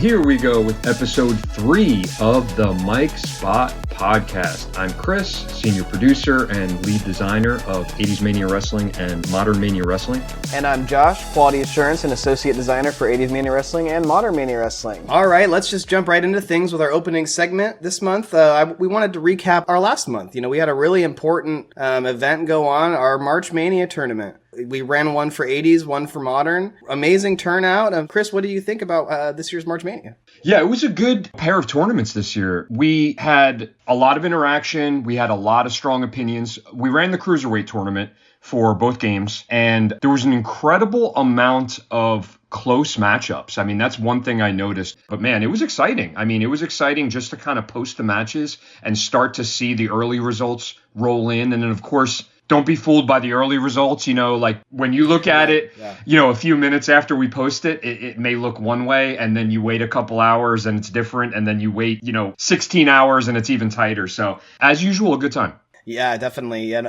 here we go with episode 3 of the Mike Spot podcast. I'm Chris, senior producer and lead designer of 80s Mania Wrestling and Modern Mania Wrestling. And I'm Josh, quality assurance and associate designer for 80s Mania Wrestling and Modern Mania Wrestling. All right, let's just jump right into things with our opening segment this month. We wanted to recap our last month. We had a really important event go on, our March Mania tournament. We ran one for 80s, one for modern. Amazing turnout. Chris, what do you think about this year's March Mania? Yeah, it was a good pair of tournaments this year. We had a lot of interaction. We had a lot of strong opinions. We ran the Cruiserweight tournament for both games, and there was an incredible amount of close matchups. I mean, that's one thing I noticed. But man, it was exciting. I mean, it was exciting just to kind of post the matches and start to see the early results roll in. And then, of course, don't be fooled by the early results. Like when you look at it, a few minutes after we post it, it may look one way, and then you wait a couple hours and it's different. And then you wait, 16 hours and it's even tighter. So as usual, a good time. Yeah, definitely. And,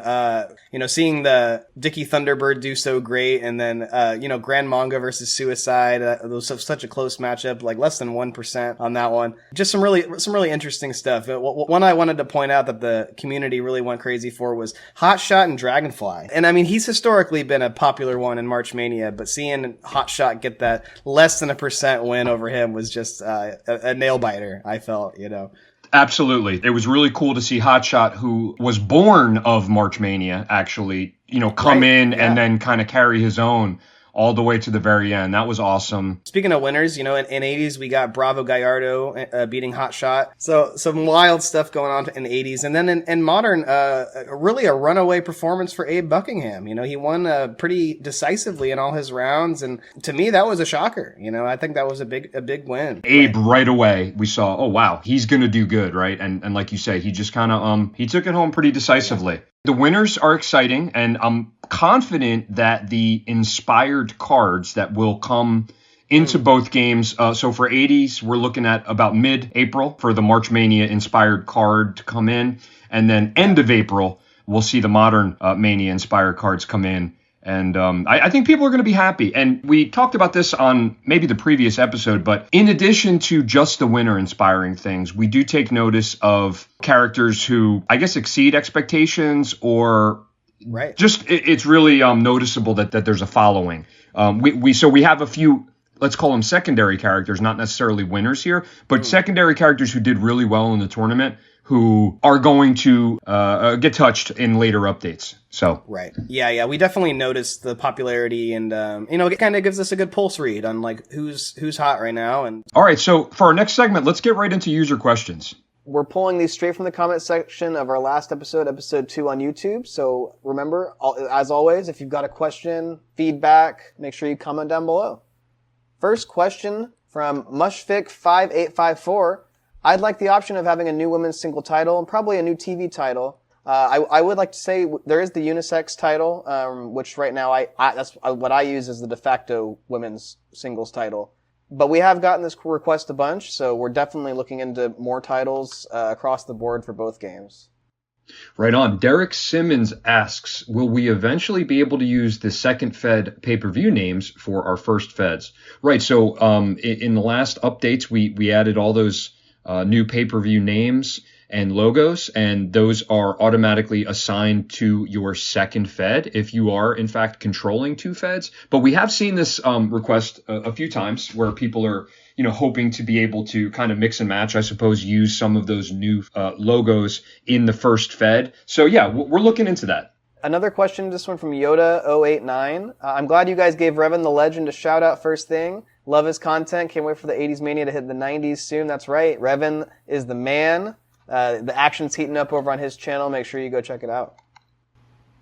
seeing the Dickie Thunderbird do so great, and then, Grand Manga versus Suicide, it was such a close matchup, like less than 1% on that one. Just some really interesting stuff. One I wanted to point out that the community really went crazy for was Hotshot and Dragonfly. And I mean, he's historically been a popular one in March Mania, but seeing Hotshot get that less than 1% win over him was just a nail biter, I felt, Absolutely. It was really cool to see Hotshot, who was born of March Mania, actually, come in and then kind of carry his own all the way to the very end. That was awesome. Speaking of winners, in 80s, we got Bravo Gallardo beating Hotshot. So some wild stuff going on in the 80s. And then in modern, really a runaway performance for Abe Buckingham. He won pretty decisively in all his rounds. And to me, that was a shocker. I think that was a big win. Abe, right away, we saw, oh, wow, he's going to do good, right? And like you say, he just kind of, he took it home pretty decisively. Yeah. The winners are exciting, and I'm confident that the inspired cards that will come into both games. So for 80s, we're looking at about mid-April for the March Mania inspired card to come in. And then end of April, we'll see the Modern Mania inspired cards come in. And I think people are going to be happy. And we talked about this on maybe the previous episode, but in addition to just the winner inspiring things, we do take notice of characters who, I guess, exceed expectations, or just it's really noticeable that there's a following. We have a few, let's call them secondary characters, not necessarily winners here, but secondary characters who did really well in the tournament, who are going to get touched in later updates. So yeah, we definitely noticed the popularity, and it kind of gives us a good pulse read on like who's hot right now. And all right, so for our next segment, let's get right into user questions. We're pulling these straight from the comment section of our last episode 2 on YouTube. So remember, as always, if you've got a question, feedback, make sure you comment down below. First question from Mushfik5854. I'd like the option of having a new women's single title and probably a new TV title. I would like to say there is the unisex title, which right now that's what I use as the de facto women's singles title. But we have gotten this request a bunch, so we're definitely looking into more titles across the board for both games. Right on. Derek Simmons asks, will we eventually be able to use the second Fed pay-per-view names for our first Feds? Right, so in the last updates, we added all those new pay-per-view names and logos, and those are automatically assigned to your second Fed if you are, in fact, controlling two Feds. But we have seen this request a few times where people are, hoping to be able to kind of mix and match, I suppose, use some of those new logos in the first Fed. So, yeah, we're looking into that. Another question, this one from Yoda089. I'm glad you guys gave Revan the Legend a shout out first thing. Love his content. Can't wait for the 80s Mania to hit the 90s soon. That's right. Revan is the man. The action's heating up over on his channel. Make sure you go check it out.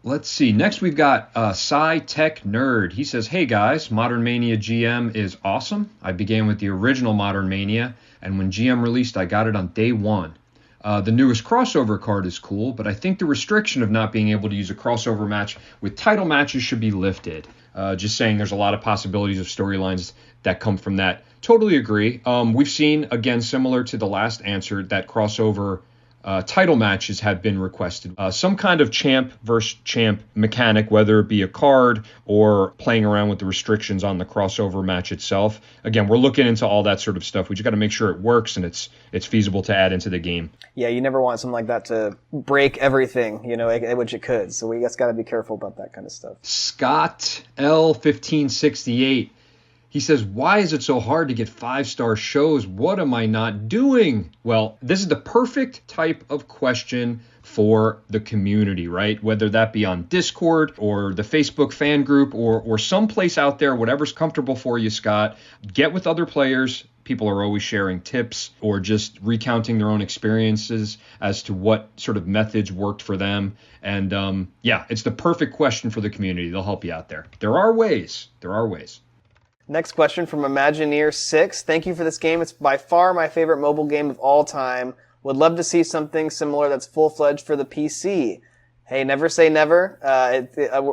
Let's see. Next, we've got Sci-Tech Nerd. He says, hey, guys, Modern Mania GM is awesome. I began with the original Modern Mania, and when GM released, I got it on day one. The newest crossover card is cool, but I think the restriction of not being able to use a crossover match with title matches should be lifted. Just saying there's a lot of possibilities of storylines that come from that. Totally agree. We've seen, again, similar to the last answer, that crossover title matches have been requested. Some kind of champ versus champ mechanic, whether it be a card or playing around with the restrictions on the crossover match itself. Again, we're looking into all that sort of stuff. We just got to make sure it works and it's feasible to add into the game. Yeah, you never want something like that to break everything, which it could. So we just got to be careful about that kind of stuff. Scott L1568. He says, why is it so hard to get 5-star shows? What am I not doing? Well, this is the perfect type of question for the community, right? Whether that be on Discord or the Facebook fan group or someplace out there, whatever's comfortable for you, Scott. Get with other players. People are always sharing tips or just recounting their own experiences as to what sort of methods worked for them. And it's the perfect question for the community. They'll help you out there. There are ways. Next question from Imagineer6. Thank you for this game. It's by far my favorite mobile game of all time. Would love to see something similar that's full-fledged for the PC. Hey, never say never.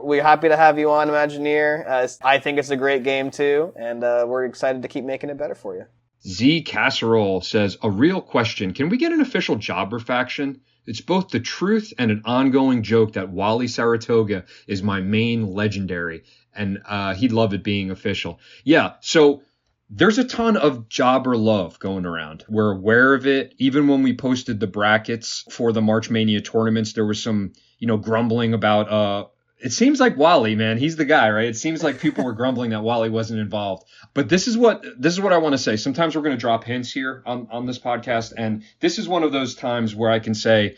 We're happy to have you on, Imagineer. I think it's a great game, too, and we're excited to keep making it better for you. Z Casserole says, a real question. Can we get an official jobber faction? It's both the truth and an ongoing joke that Wally Saratoga is my main legendary, and he'd love it being official. Yeah, so there's a ton of jobber love going around. We're aware of it. Even when we posted the brackets for the March Mania tournaments, there was some, grumbling about it seems like Wally, man, he's the guy, right? It seems like people were grumbling that Wally wasn't involved. But this is what I want to say. Sometimes we're going to drop hints here on this podcast, and this is one of those times where I can say,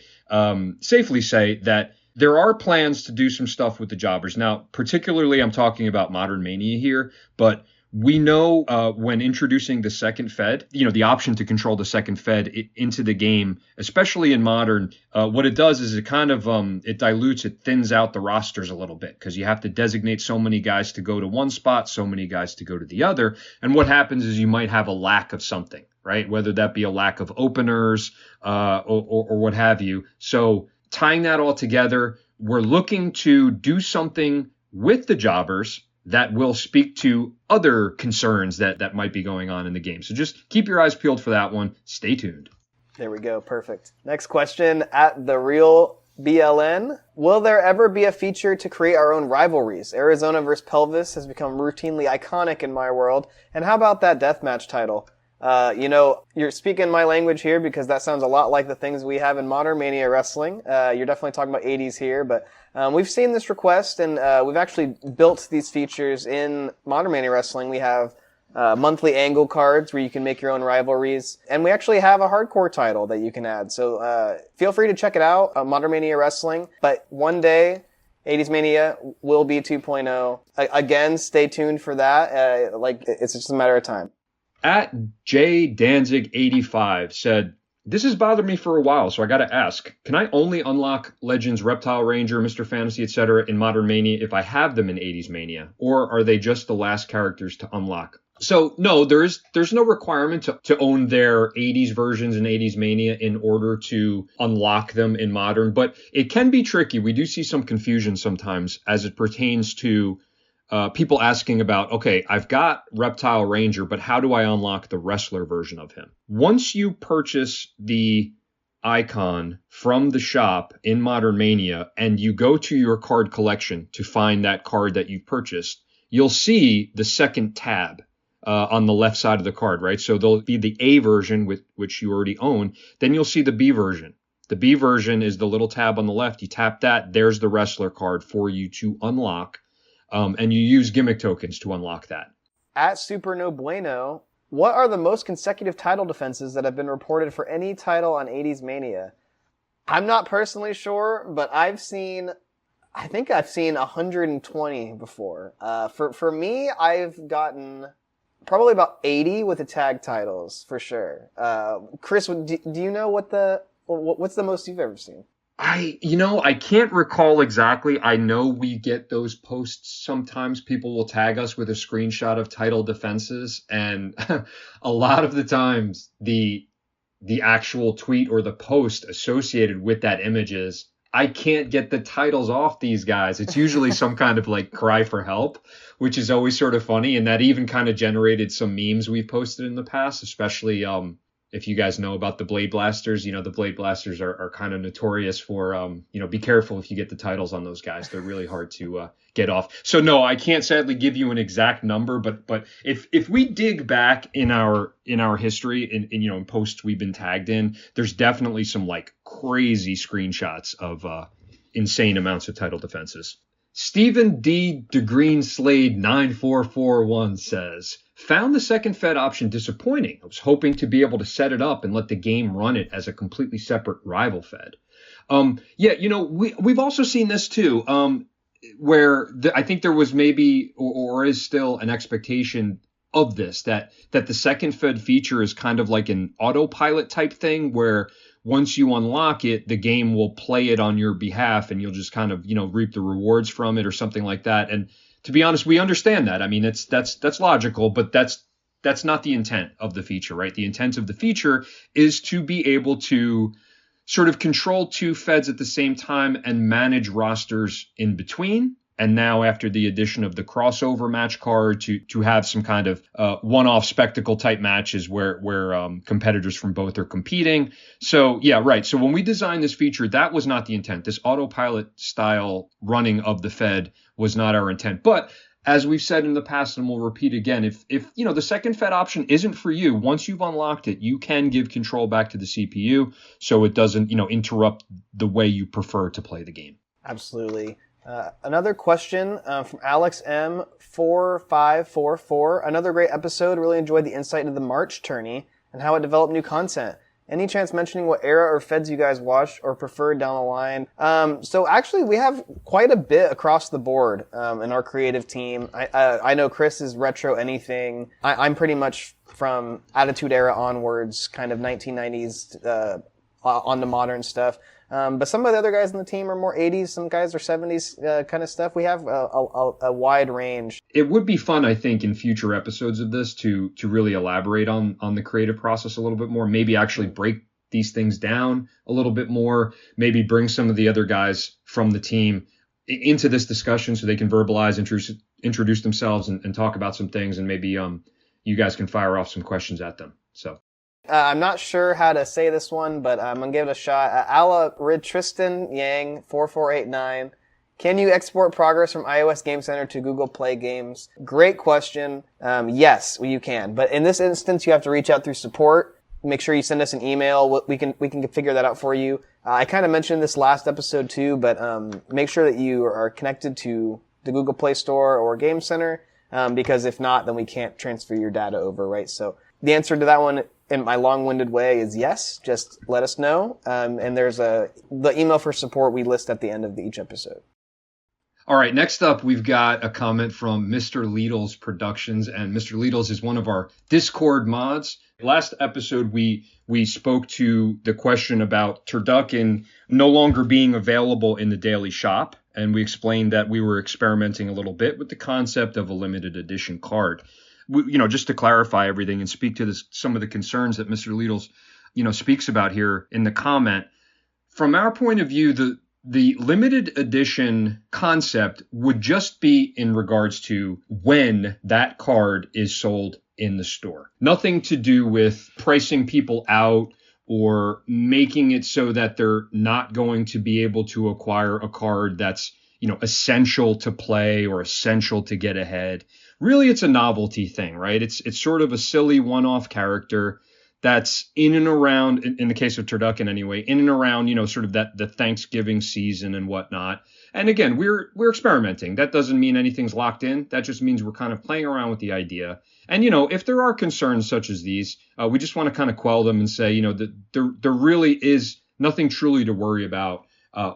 safely say that there are plans to do some stuff with the jobbers. Now, particularly I'm talking about Modern Mania here, but we know when introducing the second Fed, the option to control the second Fed into the game, especially in Modern, what it does is it kind of it dilutes, it thins out the rosters a little bit because you have to designate so many guys to go to one spot, so many guys to go to the other. And what happens is you might have a lack of something, right? Whether that be a lack of openers or what have you. So tying that all together, we're looking to do something with the jobbers that will speak to other concerns that might be going on in the game. So just keep your eyes peeled for that one. Stay tuned. There we go. Perfect. Next question at The Real BLN. Will there ever be a feature to create our own rivalries? Arizona versus Pelvis has become routinely iconic in my world. And how about that deathmatch title? You're speaking my language here because that sounds a lot like the things we have in Modern Mania Wrestling. You're definitely talking about 80s here, but we've seen this request and we've actually built these features in Modern Mania Wrestling. We have monthly angle cards where you can make your own rivalries, and we actually have a hardcore title that you can add. So feel free to check it out, Modern Mania Wrestling. But one day, 80s Mania will be 2.0. Again, stay tuned for that. It's just a matter of time. At J Danzig 85 said, this has bothered me for a while, so I got to ask, can I only unlock Legends, Reptile Ranger, Mr. Fantasy, etc. in Modern Mania if I have them in 80s Mania? Or are they just the last characters to unlock? So no, there's no requirement to own their 80s versions in 80s Mania in order to unlock them in Modern, but it can be tricky. We do see some confusion sometimes as it pertains to people asking about, okay, I've got Reptile Ranger, but how do I unlock the wrestler version of him? Once you purchase the icon from the shop in Modern Mania and you go to your card collection to find that card that you've purchased, you'll see the second tab on the left side of the card, right? So there'll be the A version with which you already own. Then you'll see the B version. The B version is the little tab on the left. You tap that. There's the wrestler card for you to unlock. And you use gimmick tokens to unlock that. At Super No Bueno, what are the most consecutive title defenses that have been reported for any title on 80s Mania? I'm not personally sure, but I think I've seen 120 before. For me, I've gotten probably about 80 with the tag titles for sure. Chris, do you know what's the most you've ever seen? I can't recall exactly. I know we get those posts sometimes. People will tag us with a screenshot of title defenses, and a lot of the times the actual tweet or the post associated with that image is, I can't get the titles off these guys. It's usually some kind of like cry for help, which is always sort of funny, and that even kind of generated some memes we've posted in the past, especially If you guys know about the Blade Blasters, the Blade Blasters are kind of notorious for, be careful if you get the titles on those guys. They're really hard to get off. So no, I can't sadly give you an exact number, but if we dig back in our history in posts we've been tagged in, there's definitely some like crazy screenshots of insane amounts of title defenses. Stephen D. DeGreen Slade 9441 says, found the second Fed option disappointing. I was hoping to be able to set it up and let the game run it as a completely separate rival Fed. We've also seen this too, where I think there was maybe or is still an expectation of this, that the second Fed feature is kind of like an autopilot type thing where once you unlock it, the game will play it on your behalf and you'll just kind of, reap the rewards from it or something like that. And to be honest, we understand that. I mean, that's logical, but that's not the intent of the feature, right? The intent of the feature is to be able to sort of control two Feds at the same time and manage rosters in between. And now after the addition of the crossover match card to have some kind of one-off spectacle type matches where competitors from both are competing. So yeah, right. So when we designed this feature, that was not the intent. This autopilot style running of the Fed was not our intent. But as we've said in the past, and we'll repeat again, if the second Fed option isn't for you, once you've unlocked it, you can give control back to the CPU so it doesn't, interrupt the way you prefer to play the game. Absolutely. Another question from Alex M4544. Another great episode. Really enjoyed the insight into the March tourney and how it developed new content. Any chance mentioning what era or Feds you guys watched or preferred down the line? So actually, we have quite a bit across the board in our creative team. I know Chris is retro anything. I'm pretty much from Attitude Era onwards, kind of 1990s on the modern stuff. But some of the other guys on the team are more 80s. Some guys are 70s kind of stuff. We have a wide range. It would be fun, I think, in future episodes of this to really elaborate on the creative process a little bit more. Maybe actually break these things down a little bit more. Maybe bring some of the other guys from the team into this discussion so they can verbalize, introduce themselves and talk about some things. And maybe you guys can fire off some questions at them. So. I'm not sure how to say this one, but I'm going to give it a shot. Ala Tristan Yang 4489. Can you export progress from iOS Game Center to Google Play Games? Great question. Yes, you can. But in this instance, you have to reach out through support. Make sure you send us an email. We can figure that out for you. I kind of mentioned this last episode too, but make sure that you are connected to the Google Play Store or Game Center, because if not, then we can't transfer your data over, right? So the answer to that one in my long-winded way is yes. Just let us know. And there's the email for support we list at the end of each episode. All right. Next up, we've got a comment from Mr. Lidl's Productions, and Mr. Lidl's is one of our Discord mods. Last episode, we spoke to the question about Turducken no longer being available in the daily shop. And we explained that we were experimenting a little bit with the concept of a limited edition card. Just to clarify everything and speak to some of the concerns that Mr. Lidl's, speaks about here in the comment. From our point of view, the limited edition concept would just be in regards to when that card is sold in the store. Nothing to do with pricing people out or making it so that they're not going to be able to acquire a card that's, essential to play or essential to get ahead. Really, it's a novelty thing, right? It's sort of a silly one-off character that's in and around, in the case of Turducken anyway, in and around, sort of the Thanksgiving season and whatnot. And again, we're experimenting. That doesn't mean anything's locked in. That just means we're kind of playing around with the idea. And, if there are concerns such as these, we just want to kind of quell them and say, that there really is nothing truly to worry about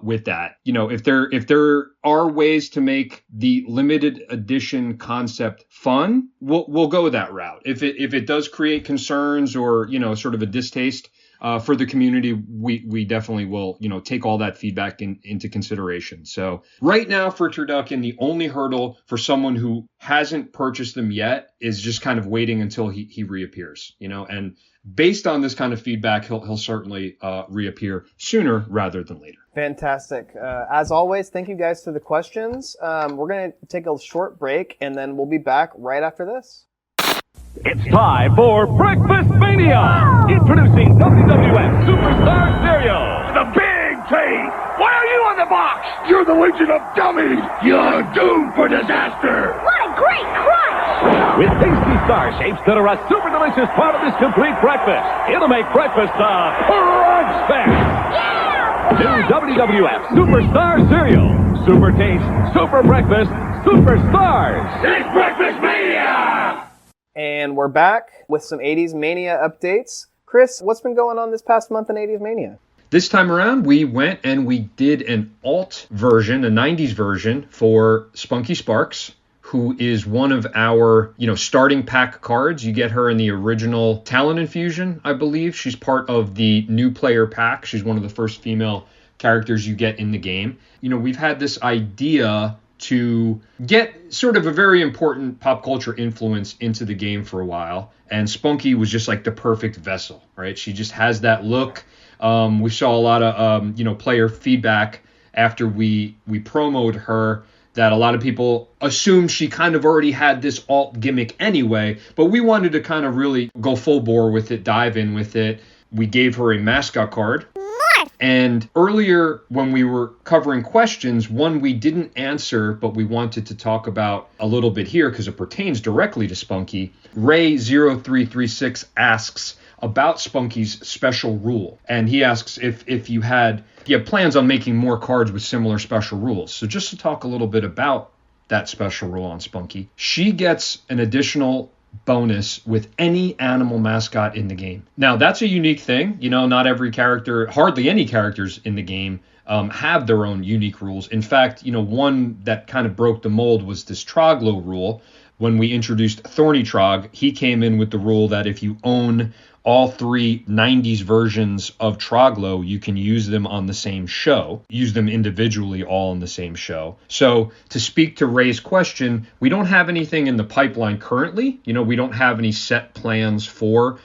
with that. If there are ways to make the limited edition concept fun, we'll go that route. If it does create concerns or, sort of a distaste for the community, we definitely will, take all that feedback into consideration. So right now for Turducken, the only hurdle for someone who hasn't purchased them yet is just kind of waiting until he reappears, and based on this kind of feedback, he'll certainly reappear sooner rather than later. Fantastic. As always, thank you guys for the questions. We're going to take a short break, and then we'll be back right after this. It's time for Breakfast Mania! Introducing WWF Superstar Cereal. The Big Taste! Why are you on the box? You're the Legion of Dummies! You're doomed for disaster! What a great crunch! With tasty star shapes that are a super delicious part of this complete breakfast, it'll make breakfast a crunch fest! Yeah! New WWF Superstar Cereal. Super taste, super breakfast, superstars! It's Breakfast Mania! And we're back with some 80s Mania updates. Chris, what's been going on this past month in 80s Mania? This time around, we went and we did an alt version, a 90s version for Spunky Sparks, who is one of our, starting pack cards. You get her in the original Talent Infusion, I believe. She's part of the new player pack. She's one of the first female characters you get in the game. We've had this idea to get sort of a very important pop culture influence into the game for a while. And Spunky was just like the perfect vessel, right? She just has that look. We saw a lot of, player feedback after we promoted her that a lot of people assumed she kind of already had this alt gimmick anyway, but we wanted to kind of really go full bore with it, dive in with it. We gave her a mascot card. And earlier when we were covering questions, one we didn't answer, but we wanted to talk about a little bit here because it pertains directly to Spunky. Ray0336 asks about Spunky's special rule. And he asks if you have plans on making more cards with similar special rules. So just to talk a little bit about that special rule on Spunky, she gets an additional bonus with any animal mascot in the game. Now, that's a unique thing. Not every character, hardly any characters in the game have their own unique rules. In fact, one that kind of broke the mold was this Troglo rule. When we introduced Thorny Trog, he came in with the rule that if you own all three 90s versions of Troglo, you can use them on the same show, use them individually all on the same show. So to speak to Ray's question, we don't have anything in the pipeline currently. We don't have any set plans for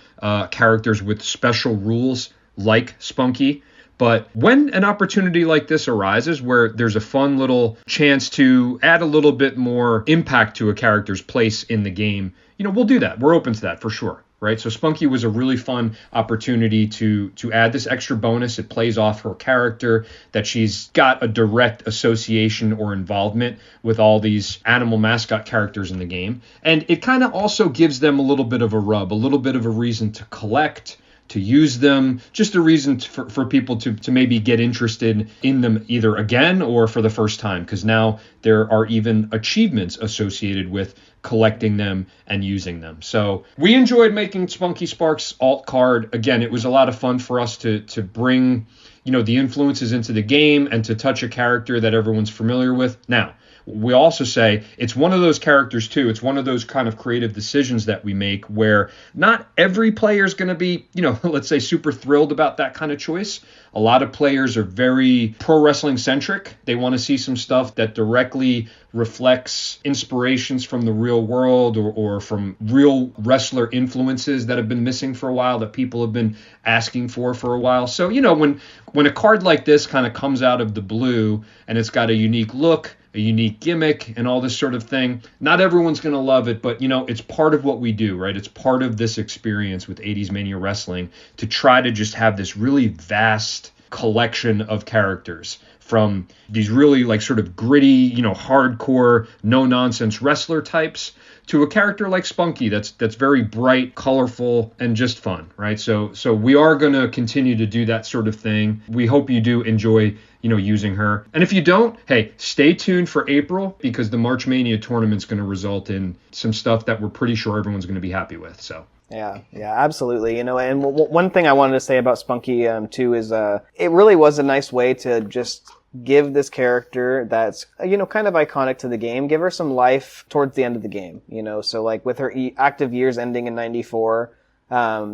characters with special rules like Spunky. But when an opportunity like this arises where there's a fun little chance to add a little bit more impact to a character's place in the game, we'll do that. We're open to that for sure. Right. So Spunky was a really fun opportunity to add this extra bonus. It plays off her character, that she's got a direct association or involvement with all these animal mascot characters in the game. And it kind of also gives them a little bit of a rub, a little bit of a reason to collect, to use them, just a reason for people to maybe get interested in them either again or for the first time, because now there are even achievements associated with collecting them and using them. So we enjoyed making Spunky Sparks alt card. Again, it was a lot of fun for us to bring, the influences into the game and to touch a character that everyone's familiar with. Now, we also say it's one of those characters too. It's one of those kind of creative decisions that we make where not every player is going to be, let's say super thrilled about that kind of choice. A lot of players are very pro wrestling centric. They want to see some stuff that directly reflects inspirations from the real world or from real wrestler influences that have been missing for a while, that people have been asking for a while. So, when a card like this kind of comes out of the blue and it's got a unique look, a unique gimmick, and all this sort of thing, not everyone's going to love it, but it's part of what we do, right? It's part of this experience with 80s Mania Wrestling to try to just have this really vast collection of characters, from these really like sort of gritty, hardcore, no nonsense wrestler types to a character like Spunky that's very bright, colorful, and just fun, right? So we are going to continue to do that sort of thing. We hope you do enjoy, using her. And if you don't, hey, stay tuned for April, because the March Mania tournament's going to result in some stuff that we're pretty sure everyone's going to be happy with. So. Yeah, absolutely. And one thing I wanted to say about Spunky too is it really was a nice way to just give this character that's kind of iconic to the game, give her some life towards the end of the game. So like with her active years ending in '94,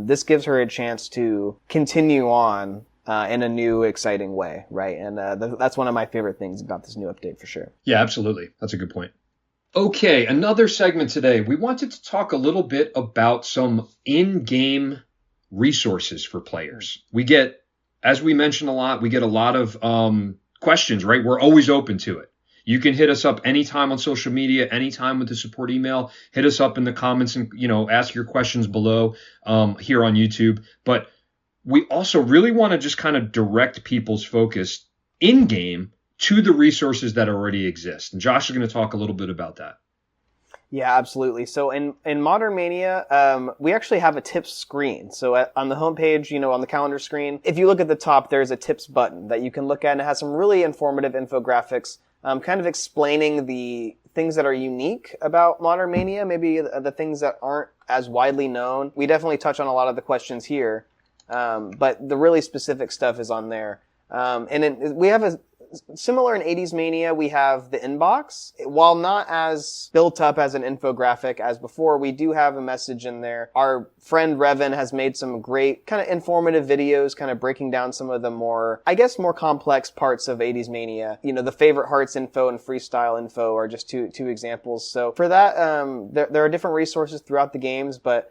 this gives her a chance to continue on in a new, exciting way, right? And that's one of my favorite things about this new update for sure. Yeah, absolutely. That's a good point. Okay, another segment today. We wanted to talk a little bit about some in-game resources for players. We get, as we mentioned a lot, we get a lot of questions, right? We're always open to it. You can hit us up anytime on social media, anytime with the support email. Hit us up in the comments and, ask your questions below here on YouTube. But we also really want to just kind of direct people's focus in-game to the resources that already exist. And Josh is going to talk a little bit about that. Yeah, absolutely. So in Modern Mania, we actually have a tips screen. So on the homepage, on the calendar screen, if you look at the top, there's a tips button that you can look at, and it has some really informative infographics, kind of explaining the things that are unique about Modern Mania, maybe the things that aren't as widely known. We definitely touch on a lot of the questions here, but the really specific stuff is on there. We have similar in 80s Mania, we have the inbox. While not as built up as an infographic as before, we do have a message in there. Our friend Revan has made some great kind of informative videos, kind of breaking down some of the more complex parts of 80s Mania. The favorite hearts info and freestyle info are just two examples. So for that, there are different resources throughout the games, but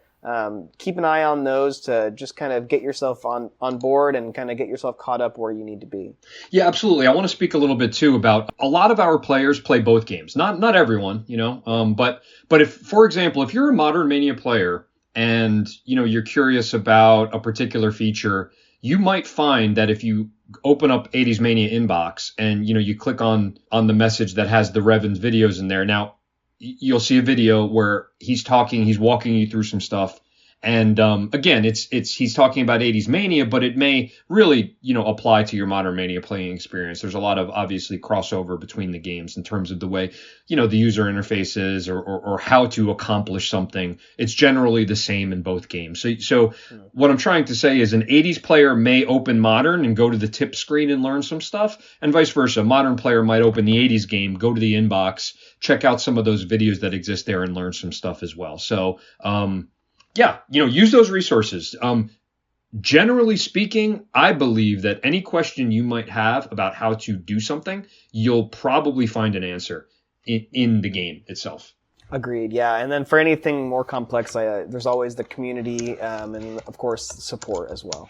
keep an eye on those to just kind of get yourself on board and kind of get yourself caught up where you need to be. Yeah, absolutely. I want to speak a little bit too about a lot of our players play both games. Not everyone, but if, for example, if you're a Modern Mania player and, you're curious about a particular feature, you might find that if you open up 80s Mania inbox and, you click on the message that has the Revan's videos in there. Now, you'll see a video where he's walking you through some stuff. And again, he's talking about 80s Mania, but it may really, apply to your Modern Mania playing experience. There's a lot of obviously crossover between the games in terms of the way, the user interface is or how to accomplish something. It's generally the same in both games. So what I'm trying to say is an 80s player may open Modern and go to the tip screen and learn some stuff, and vice versa. Modern player might open the 80s game, go to the inbox, check out some of those videos that exist there and learn some stuff as well. So, use those resources. Generally speaking, I believe that any question you might have about how to do something, you'll probably find an answer in the game itself. Agreed. Yeah. And then for anything more complex, there's always the community and, of course, support as well.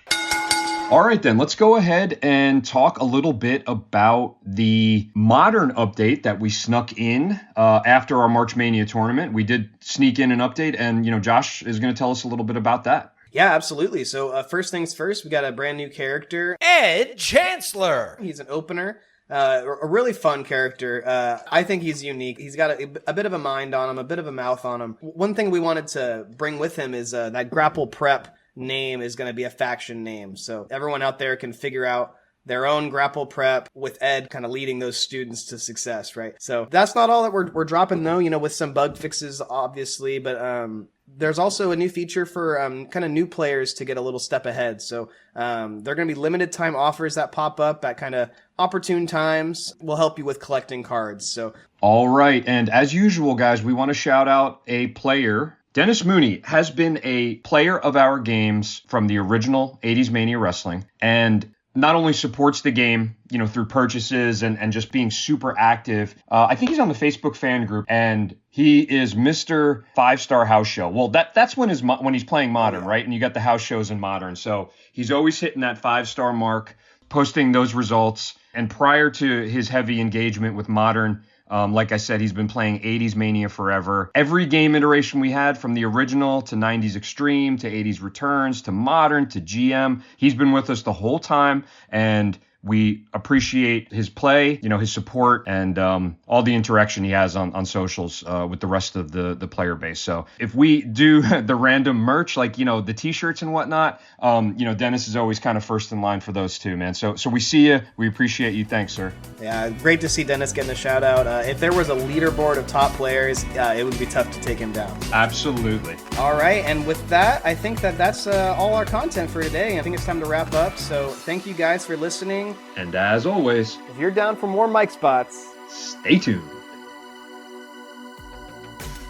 All right, then let's go ahead and talk a little bit about the Modern update that we snuck in after our March Mania tournament. We did sneak in an update, and Josh is going to tell us a little bit about that. Yeah, absolutely. So first things first, we got a brand new character, Ed Chancellor. He's an opener. A really fun character. I think he's unique. He's got a bit of a mind on him, a bit of a mouth on him. One thing we wanted to bring with him is that Grapple Prep name is going to be a faction name. So everyone out there can figure out their own Grapple Prep with Ed kind of leading those students to success, right? So that's not all that we're dropping though, with some bug fixes, obviously, but there's also a new feature for kind of new players to get a little step ahead. So there are going to be limited time offers that pop up at kind of opportune times. Will help you with collecting cards. So all right. And as usual, guys, we want to shout out a player. Dennis Mooney has been a player of our games from the original 80s Mania Wrestling, and not only supports the game, through purchases and just being super active. I think he's on the Facebook fan group, and he is Mr. 5-Star House Show. Well, that's when he's playing Modern, right? And you got the house shows in Modern. So he's always hitting that 5-star mark, posting those results. And prior to his heavy engagement with Modern, like I said, he's been playing 80s Mania forever. Every game iteration we had, from the original to 90s Extreme to 80s Returns to Modern to GM, he's been with us the whole time, and we appreciate his play, his support, and all the interaction he has on socials with the rest of the player base. So if we do the random merch, like, the T-shirts and whatnot, Dennis is always kind of first in line for those too, man. So we see you. We appreciate you. Thanks, sir. Yeah, great to see Dennis getting a shout out. If there was a leaderboard of top players, it would be tough to take him down. Absolutely. All right. And with that, I think that's all our content for today. I think it's time to wrap up. So thank you guys for listening. And as always, if you're down for more mic spots, stay tuned.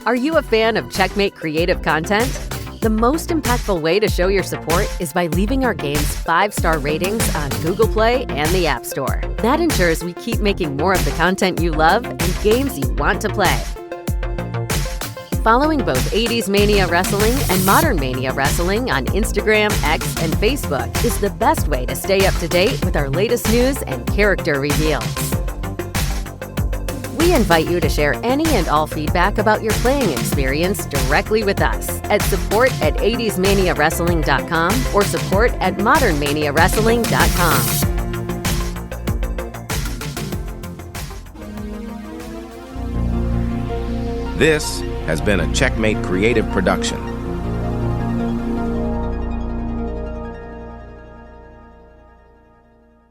Are you a fan of Checkmate creative content? The most impactful way to show your support is by leaving our games 5-star ratings on Google Play and the App Store. That ensures we keep making more of the content you love and games you want to play. Following both 80s Mania Wrestling and Modern Mania Wrestling on Instagram, X, and Facebook is the best way to stay up to date with our latest news and character reveals. We invite you to share any and all feedback about your playing experience directly with us at support@80smaniawrestling.com or support@modernmaniawrestling.com. This has been a Checkmate Creative production.